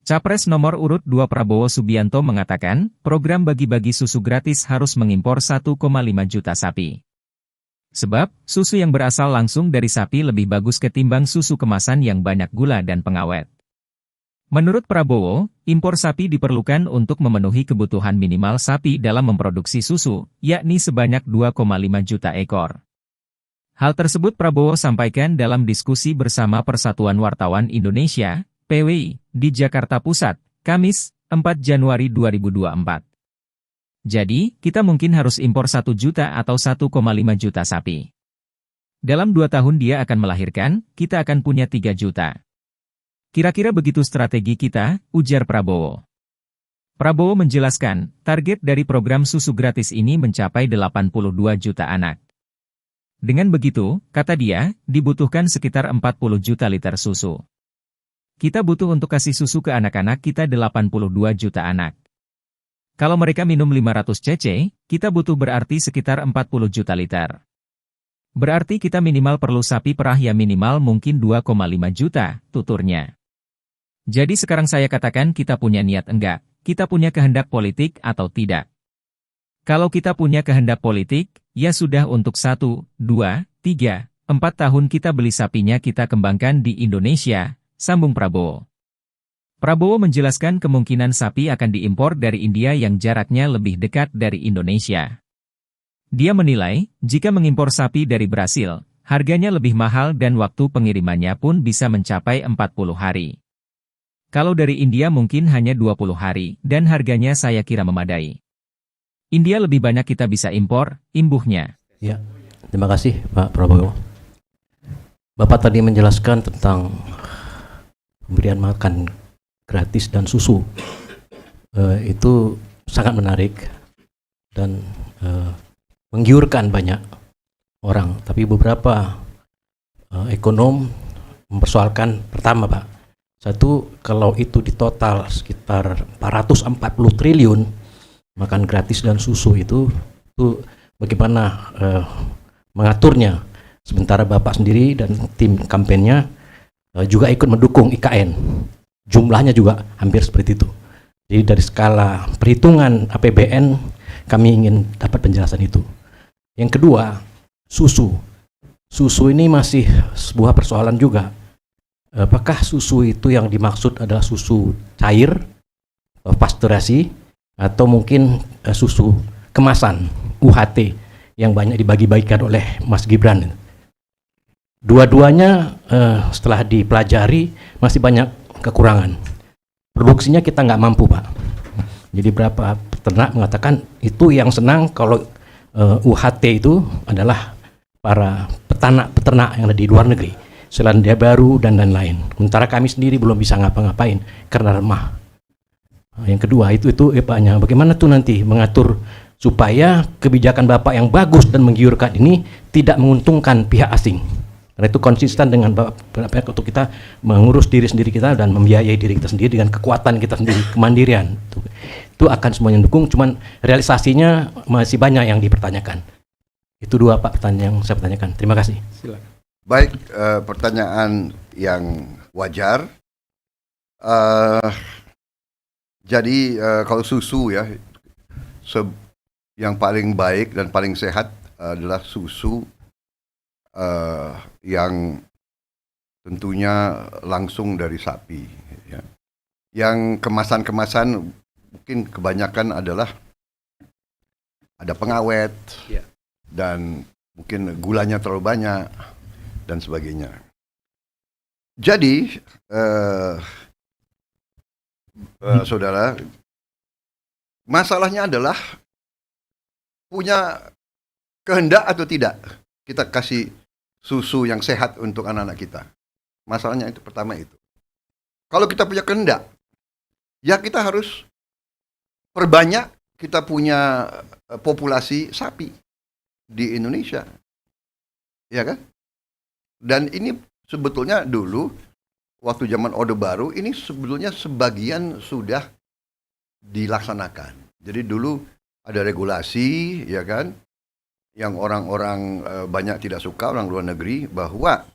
Capres nomor urut 2 Prabowo Subianto mengatakan, program bagi-bagi susu gratis harus mengimpor 1,5 juta sapi. Sebab, susu yang berasal langsung dari sapi lebih bagus ketimbang susu kemasan yang banyak gula dan pengawet. Menurut Prabowo, impor sapi diperlukan untuk memenuhi kebutuhan minimal sapi dalam memproduksi susu, yakni sebanyak 2,5 juta ekor. Hal tersebut Prabowo sampaikan dalam diskusi bersama Persatuan Wartawan Indonesia, PWI, di Jakarta Pusat, Kamis, 4 Januari 2024. Jadi, kita mungkin harus impor 1 juta atau 1,5 juta sapi. Dalam 2 tahun dia akan melahirkan, kita akan punya 3 juta. Kira-kira begitu strategi kita, ujar Prabowo. Prabowo menjelaskan, target dari program susu gratis ini mencapai 82 juta anak. Dengan begitu, kata dia, dibutuhkan sekitar 40 juta liter susu. Kita butuh untuk kasih susu ke anak-anak kita 82 juta anak. Kalau mereka minum 500 cc, kita butuh berarti sekitar 40 juta liter. Berarti kita minimal perlu sapi perah ya minimal mungkin 2,5 juta, tuturnya. Jadi sekarang saya katakan kita punya niat enggak, kita punya kehendak politik atau tidak. Kalau kita punya kehendak politik, ya sudah untuk 1, 2, 3, 4 tahun kita beli sapinya kita kembangkan di Indonesia, sambung Prabowo. Prabowo menjelaskan kemungkinan sapi akan diimpor dari India yang jaraknya lebih dekat dari Indonesia. Dia menilai, jika mengimpor sapi dari Brasil, harganya lebih mahal dan waktu pengirimannya pun bisa mencapai 40 hari. Kalau dari India mungkin hanya 20 hari, dan harganya saya kira memadai. India lebih banyak kita bisa impor, imbuhnya. Ya, terima kasih Pak Prabowo. Bapak tadi menjelaskan tentang pemberian makan gratis dan susu. Itu sangat menarik dan menggiurkan banyak orang. Tapi beberapa ekonom mempersoalkan pertama Pak. Satu, kalau itu di total sekitar 440 triliun makan gratis dan susu itu bagaimana mengaturnya. Sementara Bapak sendiri dan tim kampanyenya juga ikut mendukung IKN. Jumlahnya juga hampir seperti itu. Jadi dari skala perhitungan APBN kami ingin dapat penjelasan itu. Yang kedua, susu. Susu ini masih sebuah persoalan juga. Apakah susu itu yang dimaksud adalah susu cair, pasturasi, atau mungkin susu kemasan, UHT, yang banyak dibagi-bagikan oleh Mas Gibran. Dua-duanya setelah dipelajari masih banyak kekurangan. Produksinya kita nggak mampu Pak. Jadi berapa peternak mengatakan itu yang senang kalau UHT itu adalah para peternak yang ada di luar negeri. Selandia Baru dan lain-lain. Sementara kami sendiri belum bisa ngapa-ngapain karena lemah. Yang kedua itu Paknya, bagaimana tuh nanti mengatur supaya kebijakan Bapak yang bagus dan menggiurkan ini tidak menguntungkan pihak asing. Karena itu konsisten dengan Bapak untuk kita mengurus diri sendiri kita dan membiayai diri kita sendiri dengan kekuatan kita sendiri, kemandirian. Itu akan semuanya dukung, cuman realisasinya masih banyak yang dipertanyakan. Itu dua Pak pertanyaan yang saya pertanyakan. Terima kasih. Silakan. Baik, pertanyaan yang wajar. Jadi kalau susu ya, yang paling baik dan paling sehat adalah susu yang tentunya langsung dari sapi. Ya. Yang kemasan-kemasan mungkin kebanyakan adalah ada pengawet dan mungkin gulanya terlalu banyak dan sebagainya. Jadi, saudara, masalahnya adalah punya kehendak atau tidak kita kasih susu yang sehat untuk anak-anak kita. Masalahnya itu pertama itu. Kalau kita punya kehendak, ya kita harus perbanyak kita punya populasi sapi di Indonesia. Ya kan? Dan ini sebetulnya dulu waktu zaman Orde Baru ini sebetulnya sebagian sudah dilaksanakan. Jadi dulu ada regulasi, ya kan, yang orang-orang banyak tidak suka, orang luar negeri, bahwa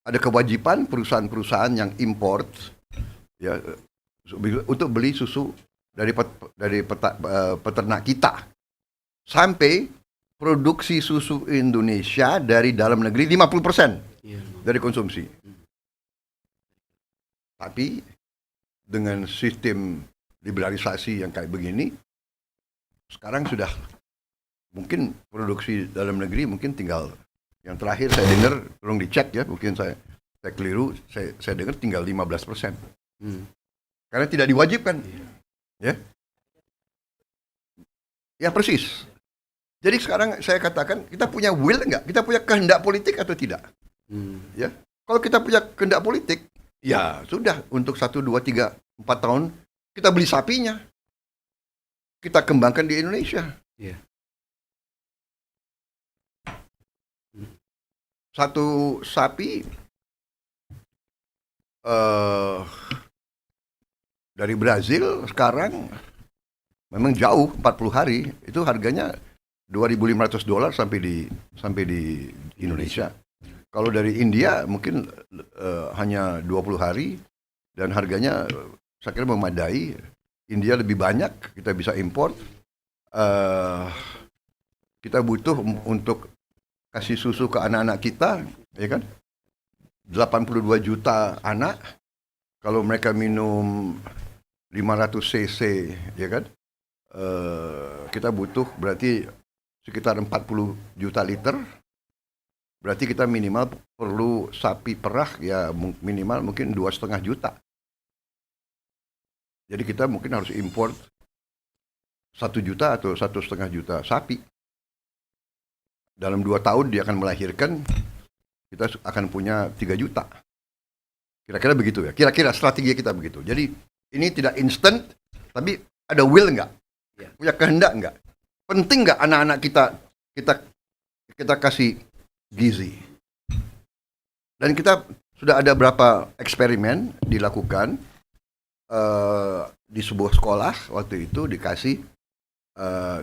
ada kewajiban perusahaan-perusahaan yang import ya untuk beli susu dari peternak kita. Sampai produksi susu Indonesia dari dalam negeri 50% dari konsumsi. Tapi dengan sistem liberalisasi yang kayak begini, sekarang sudah mungkin produksi dalam negeri mungkin tinggal, yang terakhir saya dengar, tolong dicek ya, mungkin saya keliru, saya dengar tinggal 15%. Karena tidak diwajibkan. Ya. Ya persis. Jadi sekarang saya katakan, kita punya will enggak? Kita punya kehendak politik atau tidak? Ya. Kalau kita punya kehendak politik, ya sudah, untuk 1, 2, 3, 4 tahun kita beli sapinya, kita kembangkan di Indonesia. Iya. Satu sapi dari Brazil sekarang memang jauh, 40 hari itu harganya $2.500 sampai di Indonesia. Kalau dari India mungkin hanya 20 hari dan harganya saya kira memadai. India lebih banyak, kita bisa import. Kita butuh untuk kasih susu ke anak-anak kita, ya kan? 82 juta anak, kalau mereka minum 500 cc, ya kan? Kita butuh berarti sekitar 40 juta liter. Berarti kita minimal perlu sapi perah ya minimal mungkin 2,5 juta. Jadi kita mungkin harus import 1 juta atau 1,5 juta sapi. Dalam 2 tahun dia akan melahirkan, kita akan punya 3 juta. Kira-kira begitu ya. Kira-kira strategi kita begitu. Jadi ini tidak instan, tapi ada will enggak? Punya kehendak enggak? Penting enggak anak-anak kita kasih gizi? Dan kita sudah ada berapa eksperimen dilakukan di sebuah sekolah waktu itu dikasih 1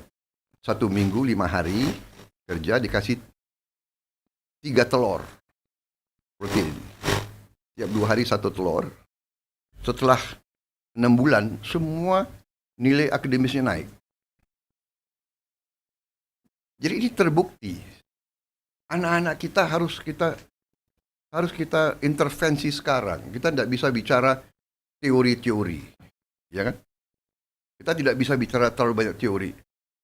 minggu 5 hari kerja dikasih 3 telur protein. Tiap 2 hari 1 telur. Setelah 6 bulan semua nilai akademisnya naik. Jadi ini terbukti. Anak-anak kita harus kita intervensi sekarang. Kita tidak bisa bicara teori-teori, ya kan? Kita tidak bisa bicara terlalu banyak teori.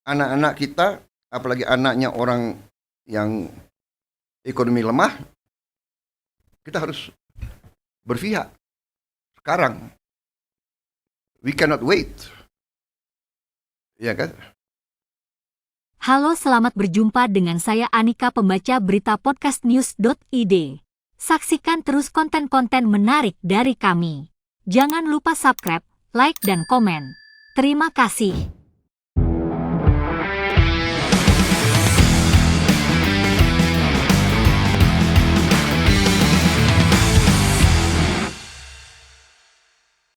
Anak-anak kita, apalagi anaknya orang yang ekonomi lemah, kita harus berpihak sekarang. We cannot wait, ya kan? Halo, selamat berjumpa dengan saya Anika, pembaca berita podcastnews.id. Saksikan terus konten-konten menarik dari kami. Jangan lupa subscribe, like, dan komen. Terima kasih.